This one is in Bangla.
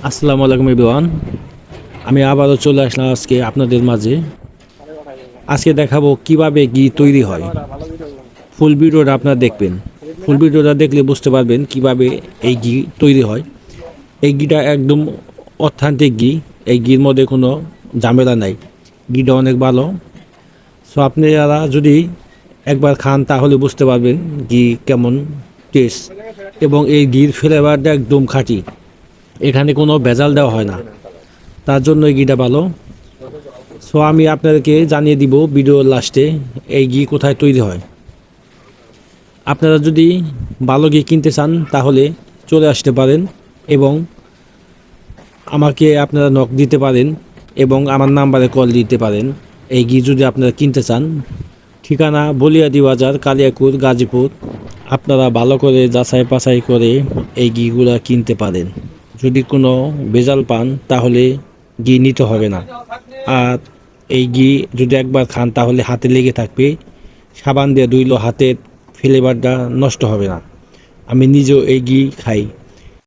আসসালামু আলাইকুম এভরিওয়ান। আমি আবারও চলে আসলাম আজকে আপনাদের মাঝে। আজকে দেখাবো কিভাবে ঘি তৈরি হয়। ফুল ভিডিওটা আপনারা দেখবেন। ফুল ভিডিওটা দেখলে বুঝতে পারবেন কিভাবে এই ঘি তৈরি হয়। এই ঘিটা একদম অথেন্টিক ঘি। এই ঘির মধ্যে কোনো ঝামেলা নাই। ঘিটা অনেক ভালো। সো আপনারা যদি একবার খান তাহলে বুঝতে পারবেন ঘি কেমন টেস্ট, এবং এই ঘির ফ্লেভারটা একদম খাঁটি। এখানে কোনো ভেজাল দেওয়া হয় না, তার জন্য এই ঘিটা ভালো। সো আমি আপনাদেরকে জানিয়ে দিব ভিডিওর লাস্টে এই ঘি কোথায় তৈরি হয়। আপনারা যদি ভালো ঘি কিনতে চান তাহলে চলে আসতে পারেন, এবং আমাকে আপনারা নক দিতে পারেন, এবং আমার নাম্বারে কল দিতে পারেন এই ঘি যদি আপনারা কিনতে চান। ঠিকানা বলিয়াদি বাজার, কালিয়াকুর, গাজীপুর। আপনারা ভালো করে যাচাই বাছাই করে এই ঘিগুলা কিনতে পারেন। যদি কোনো ভেজাল পান তাহলে ঘি নিতে হবে না। আর এই ঘি যদি একবার খান তাহলে হাতে লেগে থাকবে। সাবান দিয়ে ধুইলেও হাতের ফ্লেভারটা নষ্ট হবে না। আমি নিজেও এই ঘি খাই।